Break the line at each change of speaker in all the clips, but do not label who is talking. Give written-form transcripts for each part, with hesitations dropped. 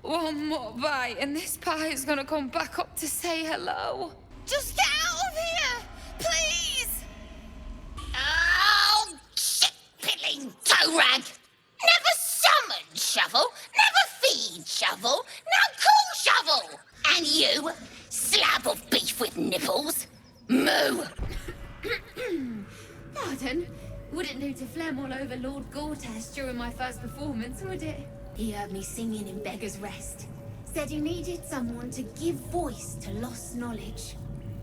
One more bite and this pie is gonna come back up to say hello. Just get out of here! Please!
Oh, shit-pilling toe rag! Never summon shovel, never feed shovel, now call shovel! And you, slab of beef with nipples, moo!
Pardon? Wouldn't do to phlegm all over Lord Gortas during my first performance, would it? He heard me singing in Beggar's Rest. Said he needed someone to give voice to lost knowledge.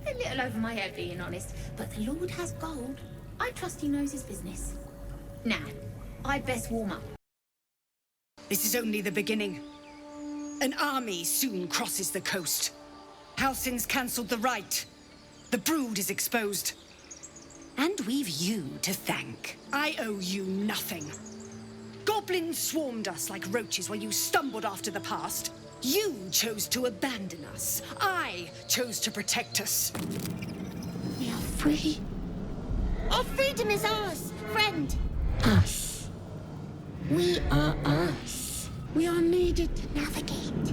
A little over my head, being honest, but the Lord has gold. I trust he knows his business. Now, I'd best warm up.
This is only the beginning. An army soon crosses the coast. Hansen's cancelled the rite. The brood is exposed. And we've you to thank. I owe you nothing. Goblins swarmed us like roaches while you stumbled after the past. You chose to abandon us. I chose to protect us.
We are free. Our freedom is ours, friend. Us. We are us. We are needed to navigate.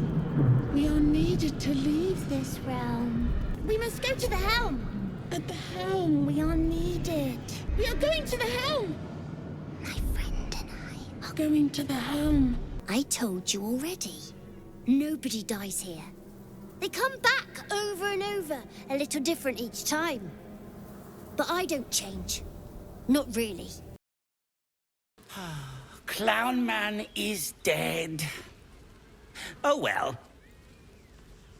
We are needed to leave this realm. We must go to the helm. At the helm, we are needed. We are going to the helm. My friend and I are going to the helm.
I told you already. Nobody dies here. They come back over and over, a little different each time. But I don't change. Not really.
Clown Man is dead. Oh well.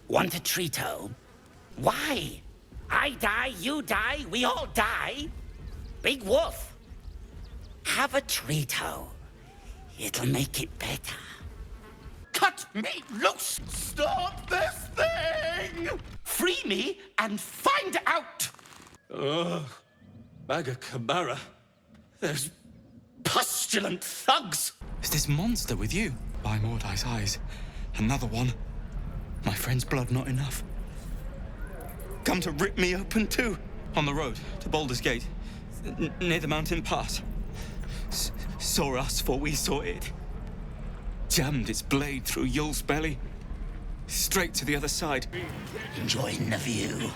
Want a treato? Why? I die, you die, we all die. Big wolf. Have a treato. It'll make it better. Cut me loose! Stop this thing! Free me and find out!
Ugh. Baga Kamara. There's
Pustulant thugs!
Is this monster with you? By Mordai's eyes. Another one. My friend's blood not enough. Come to rip me open too. On the road to Baldur's Gate. Near the mountain pass. Saw us for we saw it. Jammed its blade through Yul's belly. Straight to the other side.
Enjoying the view.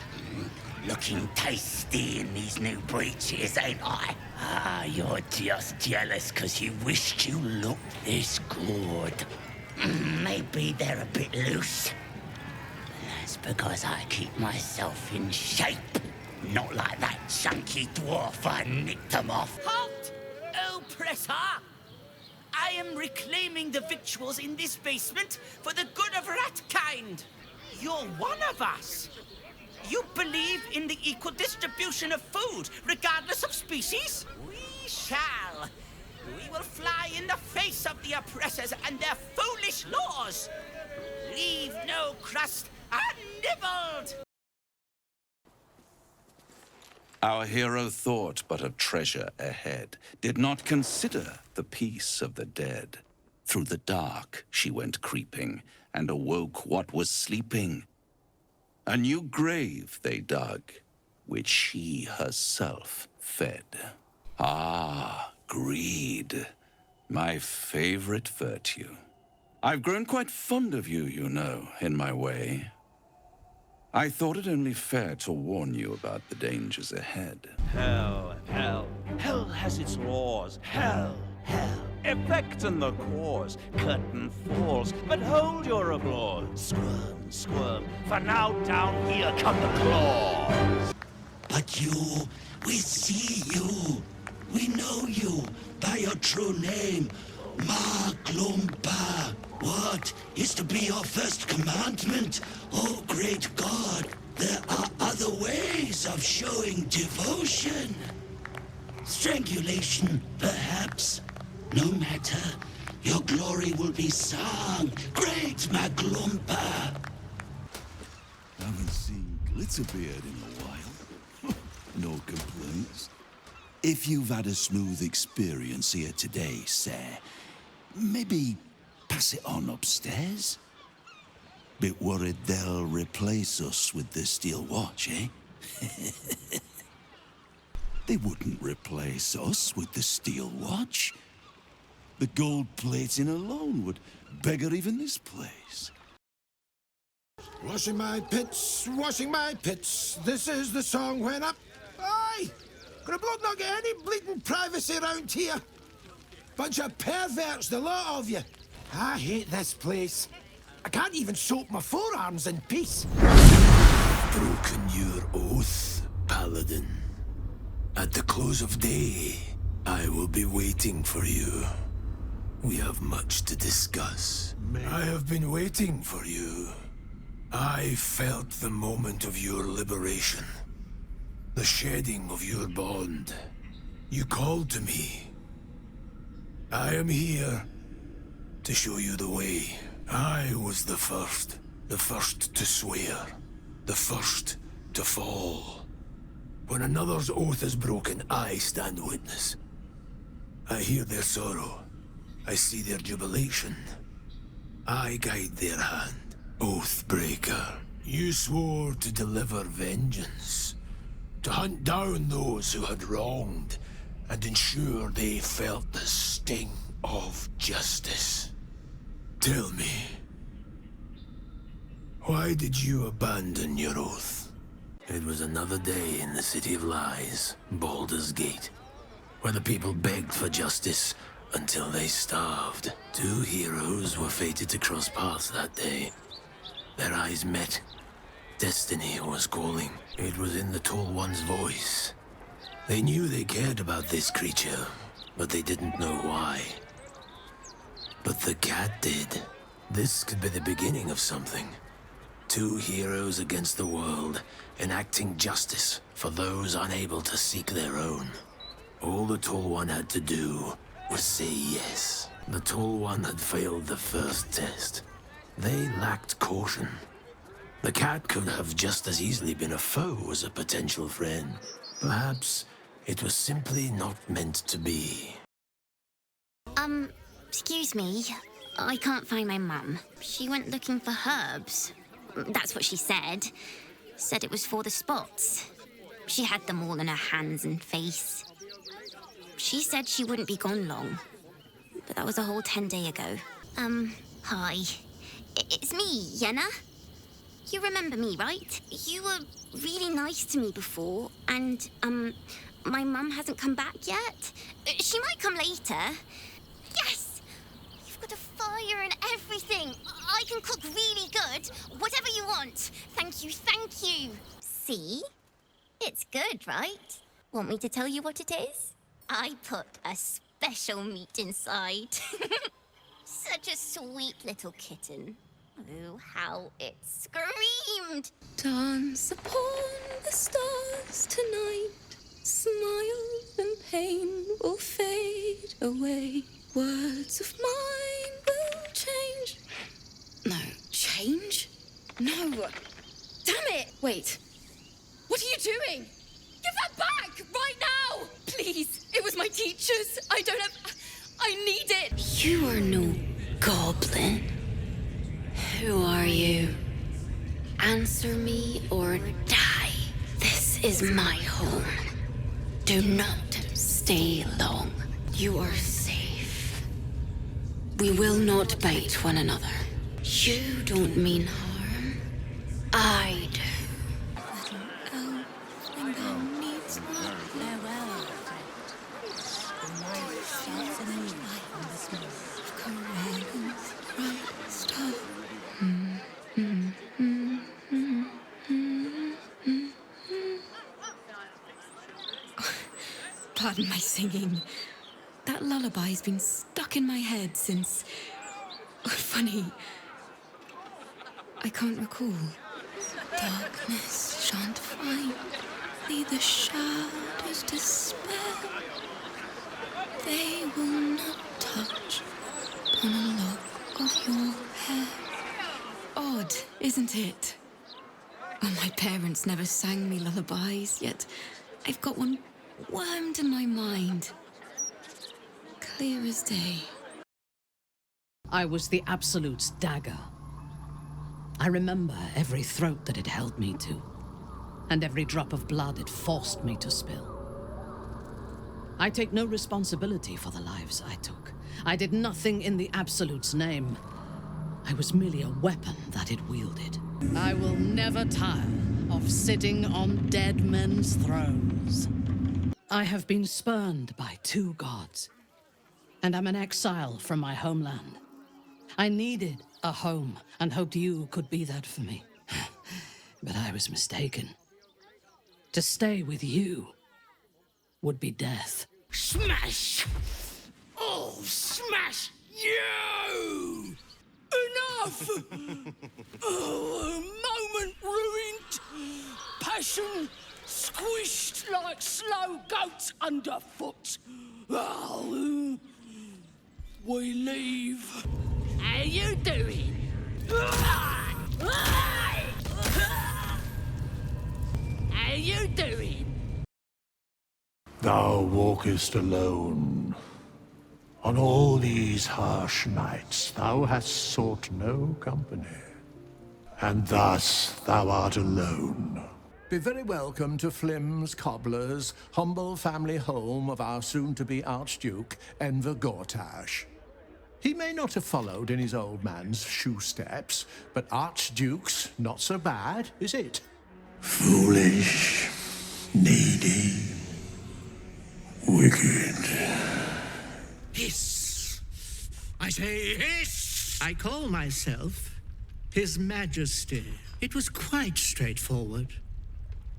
Looking tasty in these new breeches, ain't I? Ah, you're just jealous because you wished you looked this good. Maybe they're a bit loose. That's because I keep myself in shape. Not like that chunky dwarf I nicked him off.
Halt, oppressor! I am reclaiming the victuals in this basement for the good of ratkind. You're one of us. You believe in the equal distribution of food, regardless of species? We shall. We will fly in the face of the oppressors and their foolish laws. Leave no crust unnibbled.
Our hero thought but a treasure ahead, did not consider the peace of the dead. Through the dark she went creeping, and awoke what was sleeping. A new grave they dug, which she herself fed. Ah, greed, my favorite virtue. I've grown quite fond of you, you know, in my way. I thought it only fair to warn you about the dangers ahead.
Hell, hell. Hell has its laws. Hell, hell. Effect and the cause. Curtain falls, but hold your applause. Squirm, squirm, for now down here come the claws.
But you, we see you. We know you by your true name. Maglumpa. What is to be your first commandment? Oh, great God, there are other ways of showing devotion. Strangulation, perhaps. No matter, your glory will be sung. Great Maglumpa.
Haven't seen Glitterbeard in a while. No complaints. If you've had a smooth experience here today, sir, maybe pass it on upstairs? Bit worried they'll replace us with the Steel Watch, eh? They wouldn't replace us with the Steel Watch. The gold plating alone would beggar even this place.
Washing my pits, this is the song when up. Aye! Could a bloke not get any bleeding privacy around here? Bunch of perverts, the lot of you. I hate this place. I can't even soap my forearms in peace.
Broken your oath, Paladin. At the close of day, I will be waiting for you. We have much to discuss. I have been waiting for you. I felt the moment of your liberation. The shedding of your bond. You called to me. I am here to show you the way. I was the first to swear, the first to fall. When another's oath is broken, I stand witness. I hear their sorrow. I see their jubilation. I guide their hand. Oathbreaker, you swore to deliver vengeance, to hunt down those who had wronged, and ensure they felt the sting of justice. Tell me, why did you abandon your oath? It was another day in the City of Lies, Baldur's Gate, where the people begged for justice until they starved. 2 heroes were fated to cross paths that day. Their eyes met. Destiny was calling. It was in the Tall One's voice. They knew they cared about this creature, but they didn't know why. But the cat did. This could be the beginning of something. 2 heroes against the world, enacting justice for those unable to seek their own. All the Tall One had to do was say yes. The Tall One had failed the first test. They lacked caution. The cat could have just as easily been a foe as a potential friend. Perhaps it was simply not meant to be.
Excuse me. I can't find my mum. She went looking for herbs. That's what she said. Said it was for the spots. She had them all in her hands and face. She said she wouldn't be gone long. But that was a whole 10 days ago. Hi. It's me, Yenna. You remember me, right? You were really nice to me before, and, my mum hasn't come back yet. She might come later. Yes! You've got a fire and everything. I can cook really good. Whatever you want. Thank you, thank you. See? It's good, right? Want me to tell you what it is? I put a special meat inside. Such a sweet little kitten. Oh, how it screamed!
Dance upon the stars tonight. Smiles and pain will fade away. Words of mine will change. No, change? No. Damn it! Wait. What are you doing? Give that back! Right now! Please! It was my teacher's. I need it!
You are no goblin. Who are you? Answer me or die. This is my home. Do not stay long. You are safe. We will not bite one another. You don't mean harm. I do.
Pardon my singing. That lullaby's been stuck in my head since... Funny. I can't recall. Darkness shan't find thee, the shadows despair. They will not touch upon a lock of your hair. Odd, isn't it? Oh, my parents never sang me lullabies, yet I've got one wormed in my mind. Clear as day.
I was the Absolute's dagger. I remember every throat that it held me to, and every drop of blood it forced me to spill. I take no responsibility for the lives I took. I did nothing in the Absolute's name. I was merely a weapon that it wielded. I will never tire of sitting on dead men's thrones. I have been spurned by 2 gods, and I'm an exile from my homeland. I needed a home and hoped you could be that for me. But I was mistaken. To stay with you would be death.
Smash! Oh, smash you! Enough! Oh, a moment ruined. Passion squished like slow goats underfoot. Oh, we leave. How you doing? How you doing?
Thou walkest alone. On all these harsh nights thou hast sought no company. And thus thou art alone. Be very welcome to Flim's Cobbler's humble family home of our soon-to-be Archduke, Enver Gortash. He may not have followed in his old man's shoe steps, but Archdukes not so bad, is it?
Foolish, needy, wicked.
Hiss! I say hiss! I call myself His Majesty. It was quite straightforward.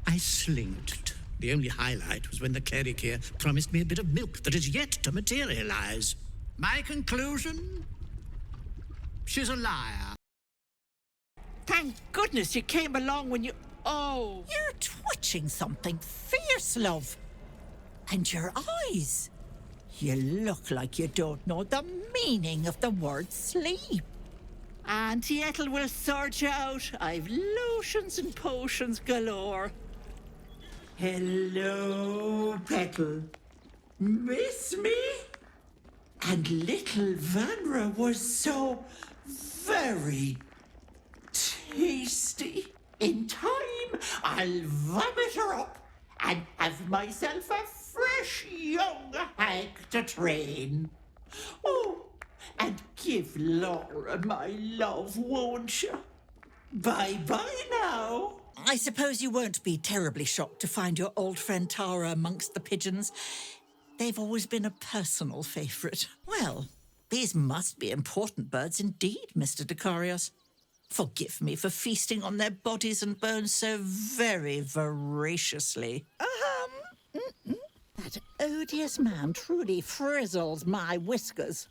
I slinked. The only highlight was when the cleric here promised me a bit of milk that is yet to materialize. My conclusion? She's a liar.
Thank goodness you came along when you... Oh! You're twitching something fierce, love. And your eyes. You look like you don't know the meaning of the word sleep. Auntie Ethel will sort you out. I've lotions and potions galore. Hello, Petal. Miss me? And little Vanra was so very tasty. In time, I'll vomit her up and have myself a fresh young hag to train. Oh, and give Laura my love, won't you? Bye-bye now. I suppose you won't be terribly shocked to find your old friend Tara amongst the pigeons. They've always been a personal favourite. Well, these must be important birds indeed, Mr. Decarios. Forgive me for feasting on their bodies and bones so very voraciously. That odious man truly frizzles my whiskers.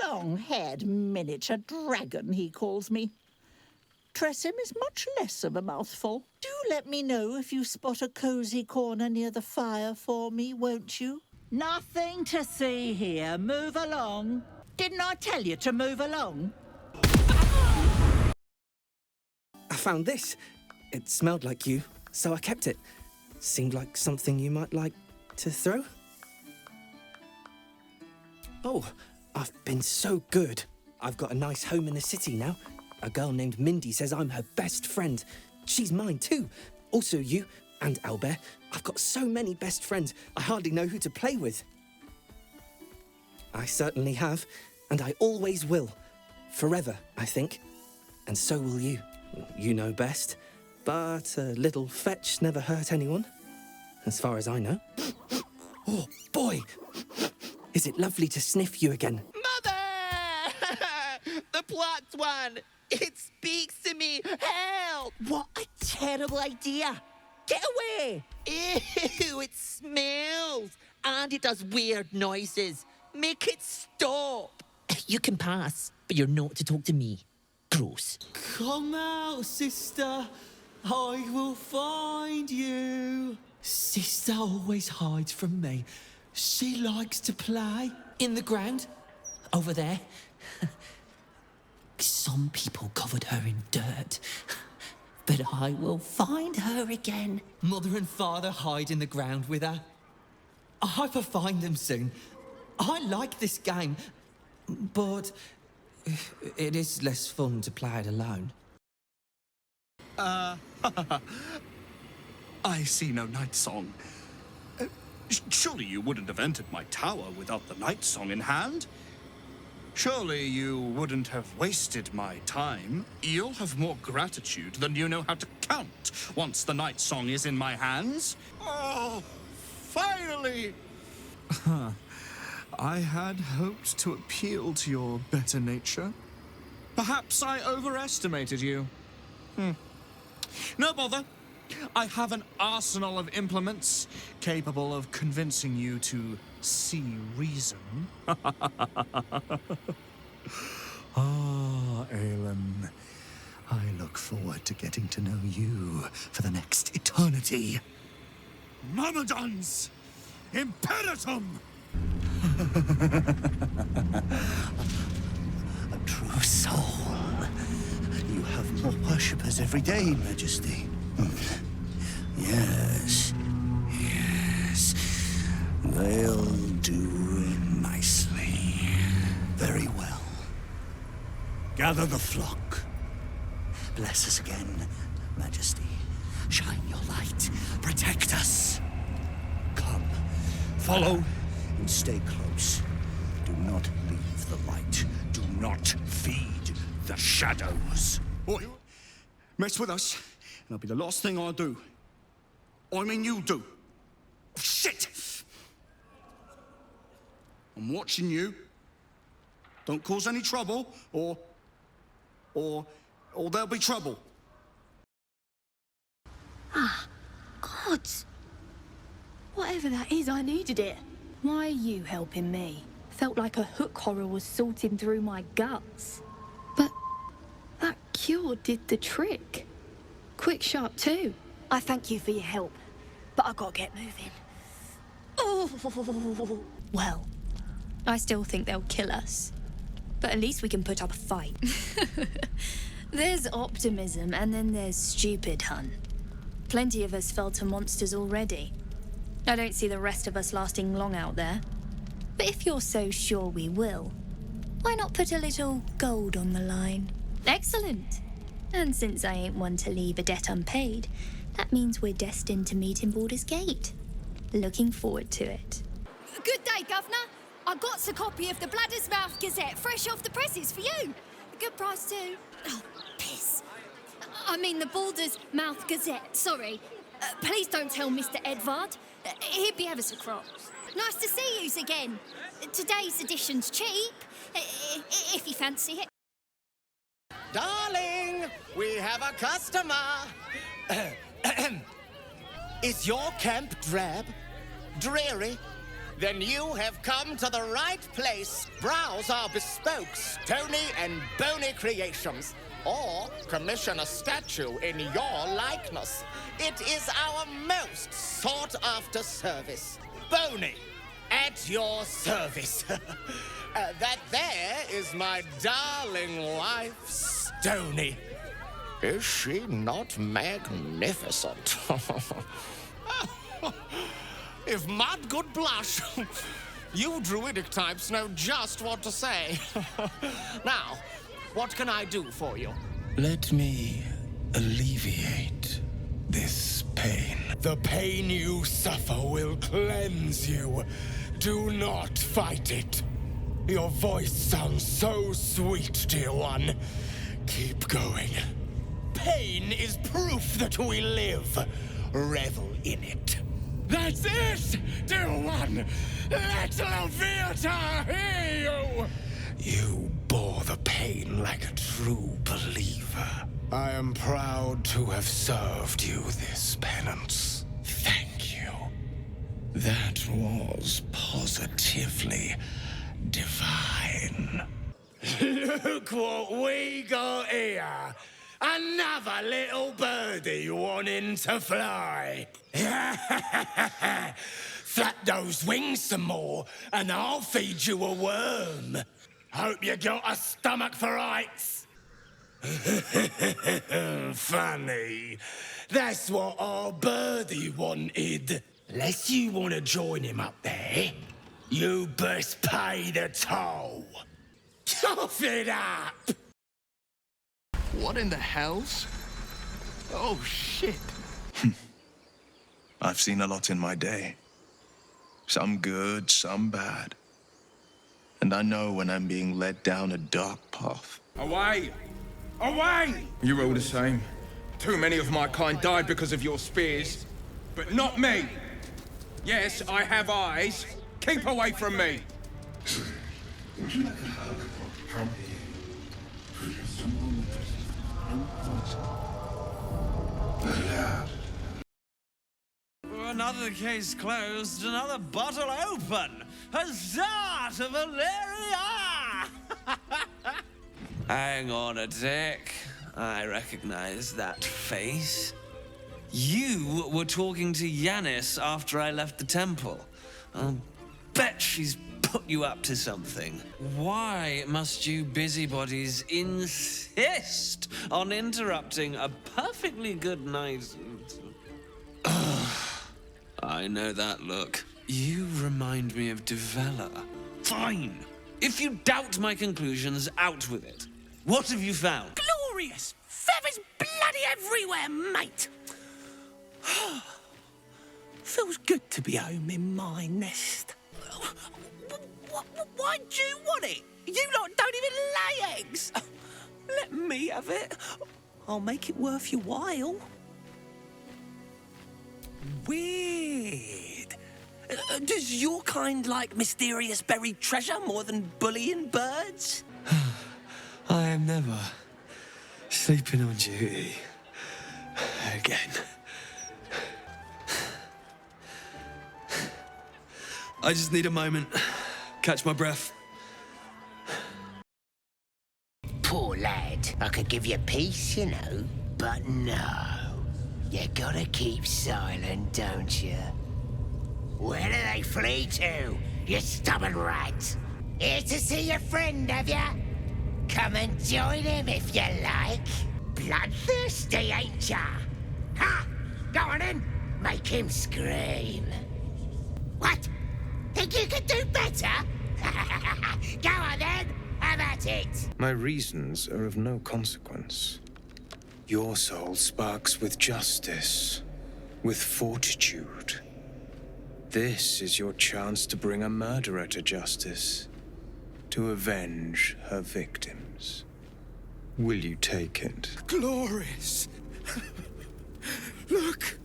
Long-haired miniature dragon, he calls me. Tressym is much less of a mouthful. Do let me know if you spot a cosy corner near the fire for me, won't you? Nothing to see here. Move along. Didn't I tell you to move along?
I found this. It smelled like you, so I kept it. Seemed like something you might like to throw. Oh, I've been so good. I've got a nice home in the city now. A girl named Mindy says I'm her best friend. She's mine too. Also you and Albert. I've got so many best friends, I hardly know who to play with. I certainly have, and I always will. Forever, I think. And so will you. You know best. But a little fetch never hurt anyone, as far as I know. Oh, boy! Is it lovely to sniff you again?
Mother! The plot's won! It speaks to me! Help! What a terrible idea! Get away! Ew, it smells! And it does weird noises. Make it stop! You can pass, but you're not to talk to me. Gross.
Come out, sister. I will find you. Sister always hides from me. She likes to play. In the ground. Over there. Some people covered her in dirt. But I will find her again. Mother and father hide in the ground with her. I hope I find them soon. I like this game, but it is less fun to play it alone.
I see no night song. Surely you wouldn't have entered my tower without the night song in hand? Surely you wouldn't have wasted my time? You'll have more gratitude than you know how to count once the night song is in my hands. Oh, finally! I had hoped to appeal to your better nature. Perhaps I overestimated you. No bother. I have an arsenal of implements capable of convincing you to see reason.
Aelin. I look forward to getting to know you for the next eternity.
Myrmidons! Imperatum!
A true soul. You have more worshippers every day, Majesty. Yes. They'll do nicely. Very well. Gather the flock. Bless us again, Majesty. Shine your light. Protect us. Come. Follow and stay close. Do not leave the light. Do not feed the shadows.
Oi, mess with us, and it'll be the last thing I do. I mean you do. Shit! I'm watching you. Don't cause any trouble, or there'll be trouble.
Gods! Whatever that is, I needed it. Why are you helping me? Felt like a hook horror was sorting through my guts. But that cure did the trick. Quick, sharp too. I thank you for your help, but I gotta get moving. Oh! Well, I still think they'll kill us. But at least we can put up a fight. There's optimism, and then there's stupid, hun. Plenty of us fell to monsters already. I don't see the rest of us lasting long out there. But if you're so sure we will, why not put a little gold on the line? Excellent! And since I ain't one to leave a debt unpaid, that means we're destined to meet in Baldur's Gate. Looking forward to it.
Good day, Governor. I got a copy of the Bladder's Mouth Gazette fresh off the presses for you. A good price too. Oh, piss. I mean the Baldur's Mouth Gazette, sorry. Please don't tell Mr. Edvard. He'd be ever so cross. Nice to see yous again. Today's edition's cheap, if you fancy it.
Darling, we have a customer. Is your camp drab? Dreary? Then you have come to the right place. Browse our bespoke, stony and bony creations. Or commission a statue in your likeness. It is our most sought-after service. Bony, at your service. That there is my darling wife, Stony. Is she not magnificent? If mud could blush, you druidic types know just what to say. Now, what can I do for you?
Let me alleviate this pain.
The pain you suffer will cleanse you. Do not fight it. Your voice sounds so sweet, dear one. Keep going. Pain is proof that we live. Revel in it. That's it, dear one! Let Leviathan hear you! You bore the pain like a true believer. I am proud to have served you this penance. Thank you. That was positively divine. Look what we got here! Another little birdie wanting to fly. Flap those wings some more, and I'll feed you a worm. Hope you got a stomach for heights. Funny. That's what our birdie wanted. Unless you want to join him up there, you best pay the toll. Cough it up!
What in the hells? Oh, shit.
I've seen a lot in my day.
Some good, some bad. And I know when I'm being led down a dark path.
Away! Away! You're all the same. Too many of my kind died because of your spears. But not me! Yes, I have eyes. Keep away from me!
Would you like a hug from me?
Another case closed, another bottle open. Huzzah to Valeria! Hang on a tick. I recognize that face. You were talking to Yanis after I left the temple. I'll bet she's put you up to something. Why must you busybodies insist on interrupting a perfectly good night? I know that look. You remind me of Devella. Fine. If you doubt my conclusions, out with it. What have you found?
Glorious! Feathers bloody everywhere, mate! Feels good to be home in my nest. Why do you want it? You lot don't even lay eggs! Let me have it. I'll make it worth your while. Weird. Does your kind like mysterious buried treasure more than bullying birds?
I am never sleeping on duty again. I just need a moment. Catch my breath.
Poor lad. I could give you peace, you know, but no. You gotta keep silent, don't you? Where do they flee to, you stubborn rat? Here to see your friend, have ya? Come and join him if you like. Bloodthirsty, ain't ya? Ha! Go on in. Make him scream. What? Think you could do better? Go on then. Have at it.
My reasons are of no consequence. Your soul sparks with justice, with fortitude. This is your chance to bring a murderer to justice, to avenge her victims. Will you take it?
Glorious! Look!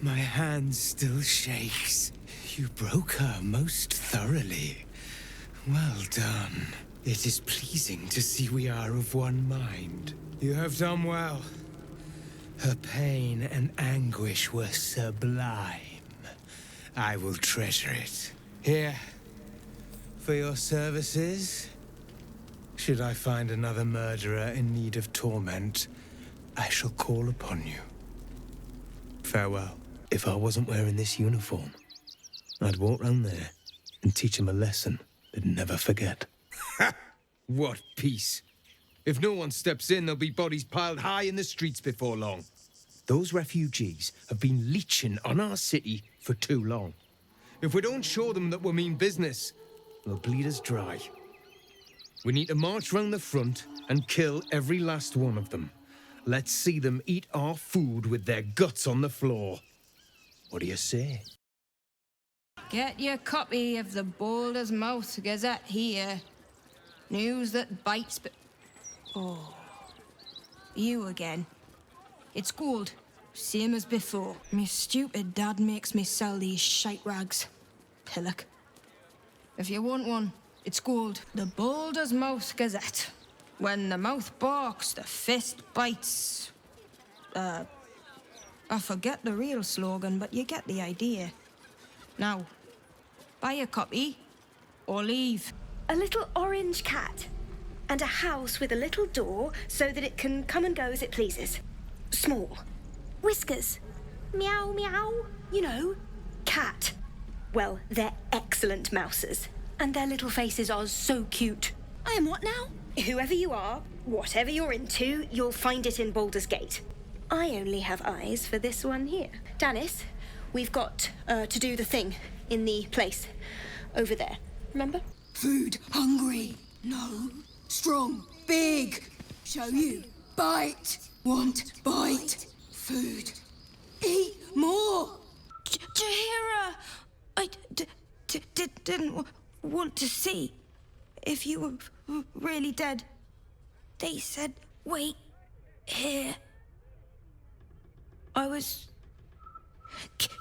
My hand still shakes. You broke her most thoroughly. Well done. It is pleasing to see we are of one mind. You have done well. Her pain and anguish were sublime. I will treasure it. Here, for your services. Should I find another murderer in need of torment, I shall call upon you. Farewell. If I wasn't wearing this uniform, I'd walk round there and teach him a lesson they'd never forget.
Ha! What peace. If no one steps in, there'll be bodies piled high in the streets before long. Those refugees have been leeching on our city for too long. If we don't show them that we mean business, they'll bleed us dry. We need to march round the front and kill every last one of them. Let's see them eat our food with their guts on the floor. What do you say?
Get your copy of the Balder's Mouth Gazette here. News that bites, but... Oh. You again. It's gold, same as before. Me stupid dad makes me sell these shite rags. Pillock. If you want one, it's gold. The Balder's Mouth Gazette. When the mouth barks, the fist bites. I forget the real slogan, but you get the idea. Now, buy a copy, or leave.
A little orange cat. And a house with a little door so that it can come and go as it pleases. Small. Whiskers. Meow, meow. You know, cat. Well, they're excellent mousers. And their little faces are so cute. I am what now? Whoever you are, whatever you're into, you'll find it in Baldur's Gate. I only have eyes for this one here. Danis, we've got to do the thing in the place over there. Remember?
Food. Hungry. No. Strong. Big. Show you. Bite. Want. Bite. Food. Eat more.
Jahira!
didn't want to see if you were really dead. They said, wait here. I was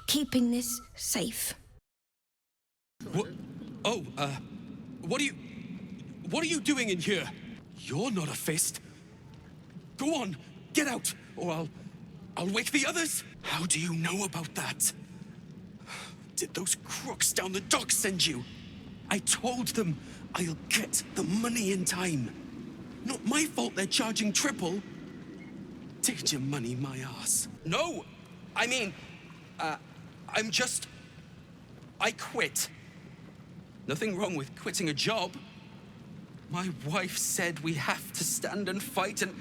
keeping this safe.
What? Oh, what are you doing in here? You're not a fist. Go on, get out, or I'll wake the others. How do you know about that? Did those crooks down the dock send you? I told them I'll get the money in time. Not my fault they're charging triple. Take your money, my ass. No, I mean, I quit. Nothing wrong with quitting a job. My wife said we have to stand and fight, and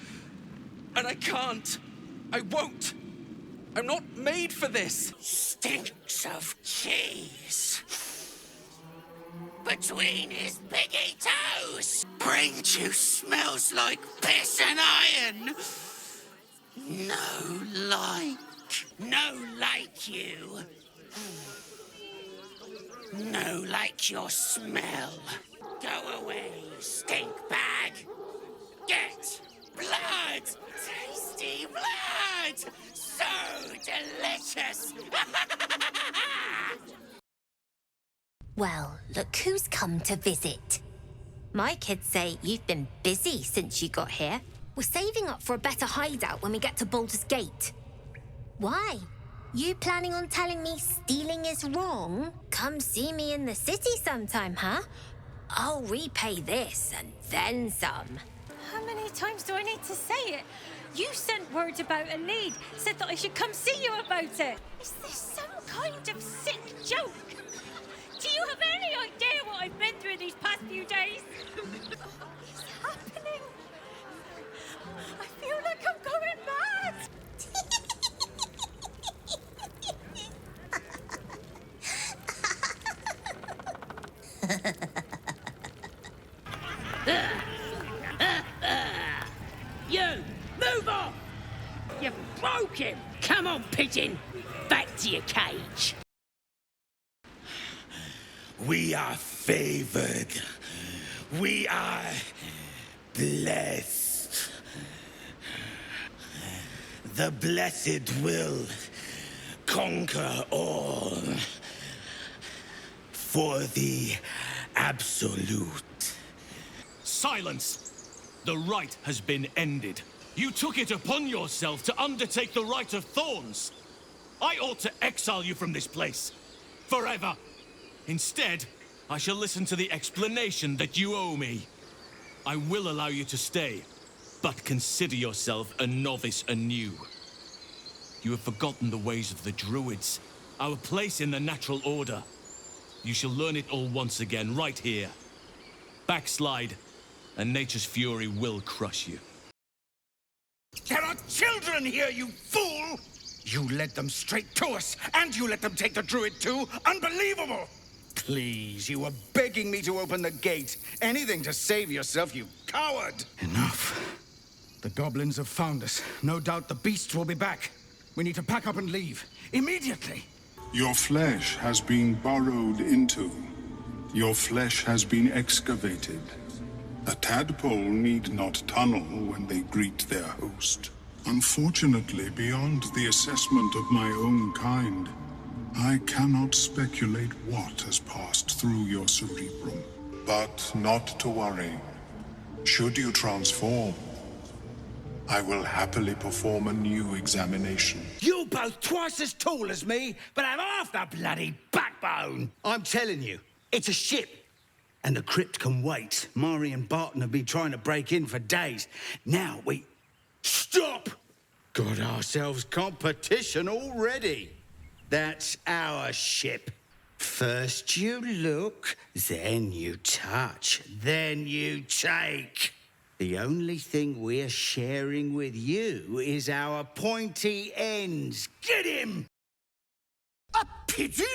I can't. I won't. I'm not made for this.
Stinks of cheese between his piggy toes. Brain juice smells like piss and iron. No like you. No like your smell. Go away, stink bag. Get blood. Tasty blood. So delicious.
Well, look who's come to visit. My kids say you've been busy since you got here. We're saving up for a better hideout when we get to Baldur's Gate. Why? You planning on telling me stealing is wrong? Come see me in the city sometime, huh? I'll repay this and then some.
How many times do I need to say it? You sent word about a lead, said that I should come see you about it. Is this some kind of sick joke? Do you have any idea what I've been through these past few days? What is happening? I feel like I'm going mad.
You, move on! You broke him! Come on, pigeon! Back to your cage.
We are favored. We are blessed. The blessed will conquer all. For the absolute.
Silence! The rite has been ended. You took it upon yourself to undertake the Rite of Thorns. I ought to exile you from this place. Forever. Instead, I shall listen to the explanation that you owe me. I will allow you to stay, but consider yourself a novice anew. You have forgotten the ways of the Druids, our place in the natural order. You shall learn it all once again, right here. Backslide, and nature's fury will crush you.
There are children here, you fool! You led them straight to us, and you let them take the druid too? Unbelievable! Please, you were begging me to open the gate. Anything to save yourself, you coward! Enough. The goblins have found us. No doubt the beasts will be back. We need to pack up and leave. Immediately!
Your flesh has been burrowed into. Your flesh has been excavated. A tadpole need not tunnel when they greet their host. Unfortunately, beyond the assessment of my own kind, I cannot speculate what has passed through your cerebrum. But not to worry. Should you transform, I will happily perform a new examination.
You're both twice as tall as me, but have half the bloody backbone! I'm telling you, it's a ship. And the crypt can wait. Mari and Barton have been trying to break in for days. Now we... Stop! Got ourselves competition already. That's our ship. First you look, then you touch, then you take. The only thing we're sharing with you is our pointy ends. Get him!
A pigeon?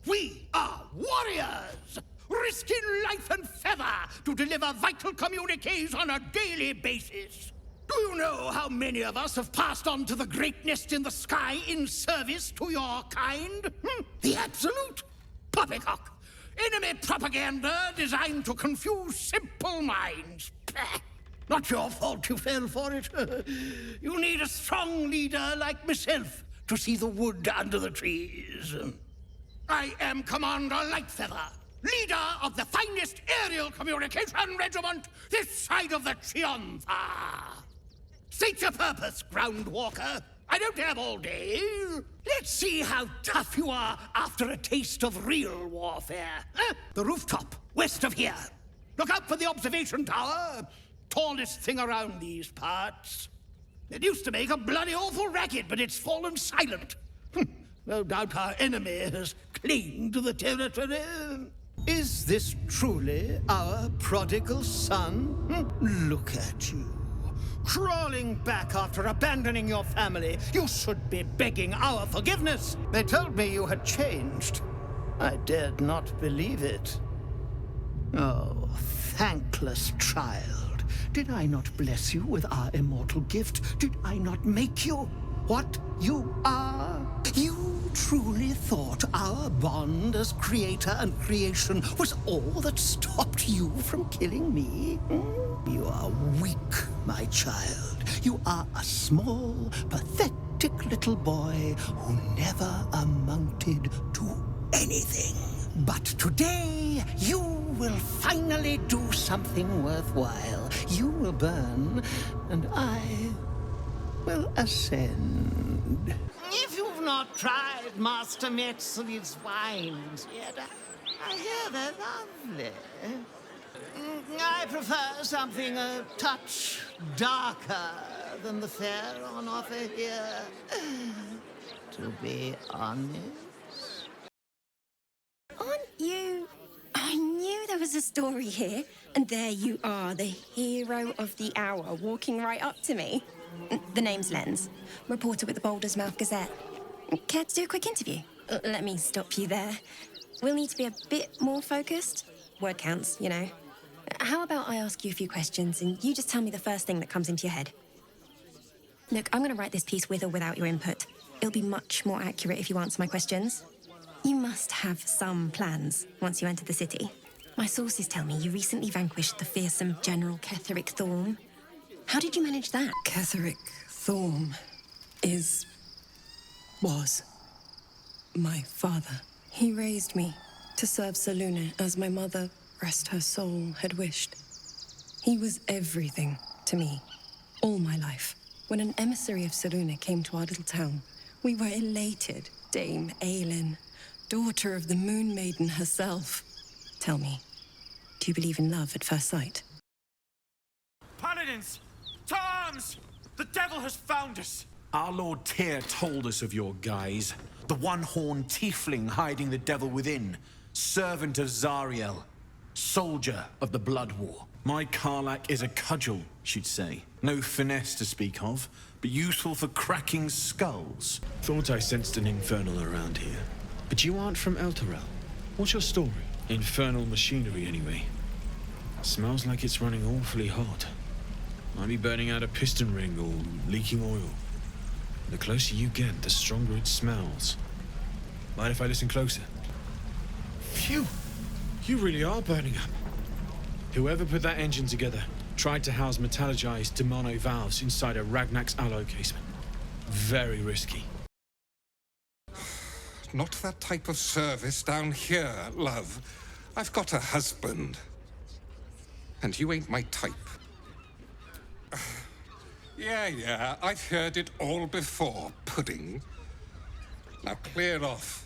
We are warriors, risking life and feather to deliver vital communiques on a daily basis. Do you know how many of us have passed on to the great nest in the sky in service to your kind? The absolute poppycock. Enemy propaganda designed to confuse simple minds. Not your fault you fell for it. You need a strong leader like myself to see the wood under the trees. I am Commander Lightfeather, leader of the finest aerial communication regiment this side of the Chiantha. State your purpose, Groundwalker. I don't have all day. Let's see how tough you are after a taste of real warfare. The rooftop, west of here. Look out for the observation tower. Tallest thing around these parts. It used to make a bloody awful racket, but it's fallen silent. No doubt our enemy has claimed the territory. Is this truly our prodigal son? Look at you. Crawling back after abandoning your family. You should be begging our forgiveness. They told me you had changed. I dared not believe it. Oh, thankless child. Did I not bless you with our immortal gift? Did I not make you what you are? You truly thought our bond as creator and creation was all that stopped you from killing me? You are weak, my child. You are a small, pathetic little boy who never amounted to anything. But today, you will finally do something worthwhile. You will burn, and I will ascend. If you've not tried Master Metzli's wines yet, I hear they're lovely. I prefer something a touch darker than the fare on offer here, to be honest.
Aren't you? I knew there was a story here, and there you are, the hero of the hour, walking right up to me. The name's Lens, reporter with the Boulders Mouth Gazette. Care to do a quick interview? Let me stop you there. We'll need to be a bit more focused. Word counts, you know. How about I ask you a few questions and you just tell me the first thing that comes into your head? Look, I'm going to write this piece with or without your input. It'll be much more accurate if you answer my questions. You must have some plans once you enter the city. My sources tell me you recently vanquished the fearsome General Ketheric Thorm. How did you manage that?
Ketheric Thorm was my father. He raised me to serve Selûne as my mother, rest her soul, had wished. He was everything to me, all my life. When an emissary of Selûne came to our little town, we were elated. Dame Aelin, daughter of the Moon Maiden herself. Tell me, do you believe in love at first sight?
Paladins! To arms! The devil has found us! Our Lord Tyr told us of your guise. The one-horned tiefling hiding the devil within. Servant of Zariel. Soldier of the Blood War. My Karlach is a cudgel, she'd say. No finesse to speak of, but useful for cracking skulls.
Thought I sensed an infernal around here. But you aren't from Elturel. What's your story? Infernal machinery, anyway. Smells like it's running awfully hot. Might be burning out a piston ring or leaking oil. The closer you get, the stronger it smells. Mind if I listen closer? Phew! You really are burning up. Whoever put that engine together tried to house metallurgized Demano valves inside a Ragnak's alloy casement. Very risky.
Not that type of service down here, love. I've got a husband. And you ain't my type. Yeah, I've heard it all before, pudding. Now clear off.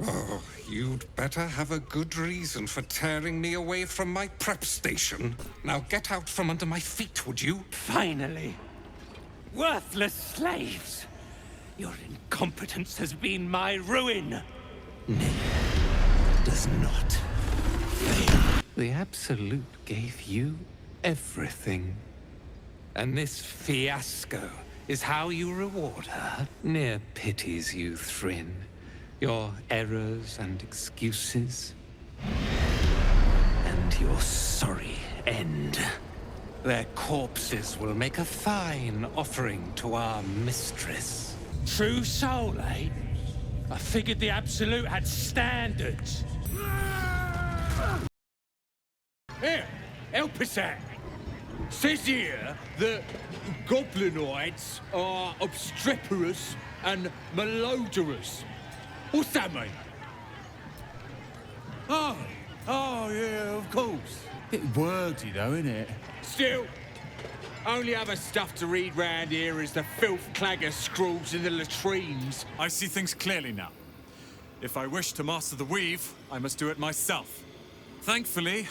Oh, you'd better have a good reason for tearing me away from my prep station. Now get out from under my feet, would you?
Finally! Worthless slaves! Your incompetence has been my ruin!
Does not fail. The Absolute gave you everything. And this fiasco is how you reward her. Near pities you, Thrin. Your errors and excuses. And your sorry end. Their corpses will make a fine offering to our mistress.
True soul, eh? I figured the Absolute had standards.
Here, help us out. Says here that goblinoids are obstreperous and malodorous. What's that mean?
Oh, yeah, of course. Bit wordy though, innit?
Still, only other stuff to read round here is the filth-clagger scrawls in the latrines.
I see things clearly now. If I wish to master the weave, I must do it myself. Thankfully,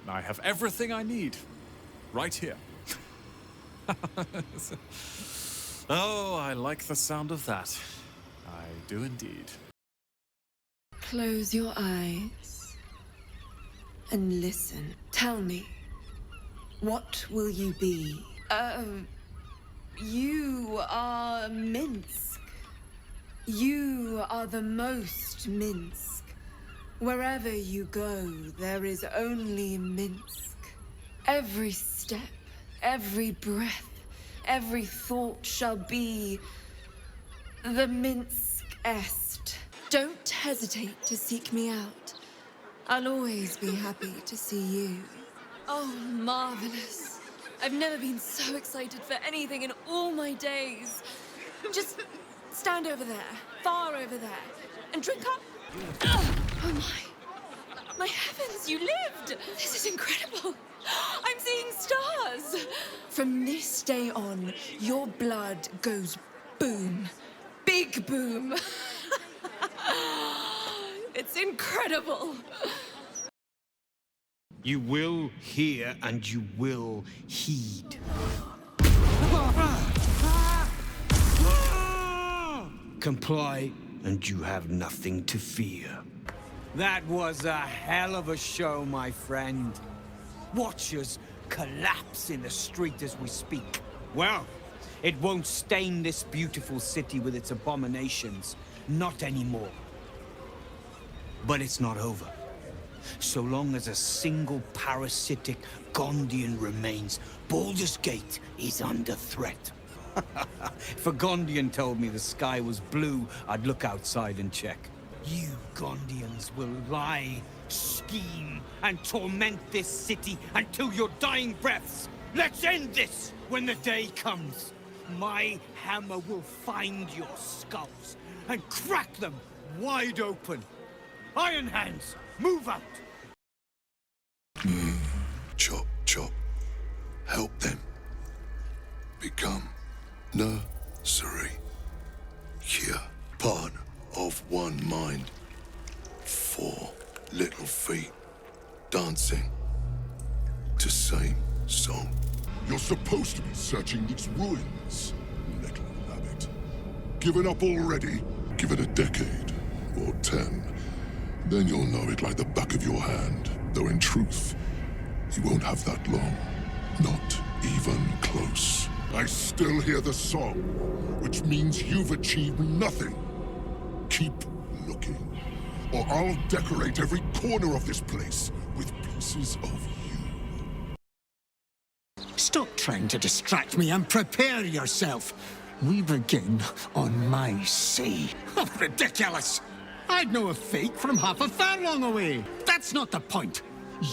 I have everything I need. Right here. Oh, I like the sound of that. I do indeed.
Close your eyes and listen. Tell me, what will you be? You are Minsk. You are the most Minsk. Wherever you go, there is only Minsk. Every step, every breath, every thought shall be the Minsk-est. Don't hesitate to seek me out. I'll always be happy to see you. Oh, marvelous. I've never been so excited for anything in all my days. Just stand over there, far over there, and drink up. Oh my heavens, you lived! This is incredible. I'm seeing stars. From this day on, your blood goes boom. Big boom. It's incredible.
You will hear and you will heed. Comply and you have nothing to fear.
That was a hell of a show, my friend. Watch us collapse in the street as we speak. Well, it won't stain this beautiful city with its abominations. Not anymore. But it's not over. So long as a single parasitic Gondian remains, Baldur's Gate is under threat. If a Gondian told me the sky was blue, I'd look outside and check. You Gondians will lie, scheme, and torment this city until your dying breaths. Let's end this when the day comes. My hammer will find your skulls and crack them wide open. Iron Hands, move out!
Chop, chop. Help them. Become nursery. Here, part of one mind. 4 little feet dancing to same song.
You're supposed to be searching these ruins, little rabbit. Given up already? Give it a decade, or 10. Then you'll know it like the back of your hand. Though in truth, you won't have that long. Not even close. I still hear the song, which means you've achieved nothing. Keep looking, or I'll decorate every corner of this place with pieces of you.
Stop trying to distract me and prepare yourself. We begin on my sea. Oh, ridiculous! I'd know a fake from half a furlong away. That's not the point.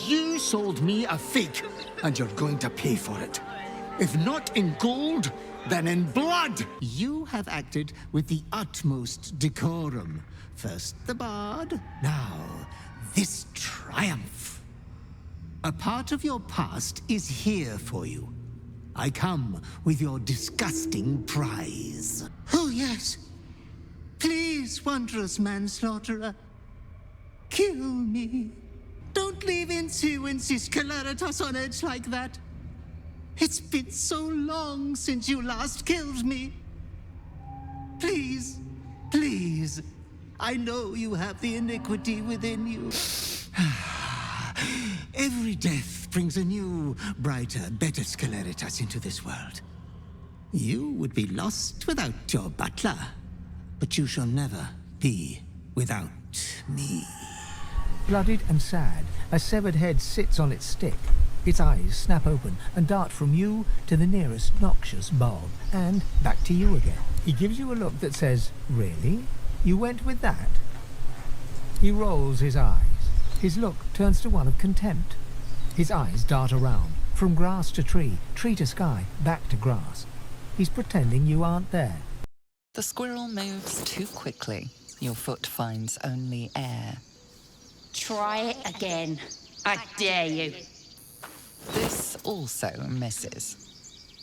You sold me a fake, and you're going to pay for it. If not in gold, then in blood. You have acted with the utmost decorum. First the bard, now this triumph. A part of your past is here for you. I come with your disgusting prize. Oh, yes. Please, wondrous manslaughterer, kill me. Don't leave Insuensis Caleritas on edge like that. It's been so long since you last killed me. Please, please. I know you have the iniquity within you. Every death brings a new, brighter, better Scaleritas into this world. You would be lost without your butler, but you shall never be without me.
Blooded and sad, a severed head sits on its stick. Its eyes snap open and dart from you to the nearest noxious bulb, and back to you again. He gives you a look that says, "Really? You went with that?" He rolls his eyes. His look turns to one of contempt. His eyes dart around, from grass to tree, tree to sky, back to grass. He's pretending you aren't there.
The squirrel moves too quickly. Your foot finds only air.
Try it again. I dare you.
This also misses.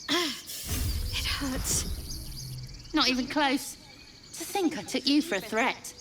It hurts. Not even close. To think I took you for a threat.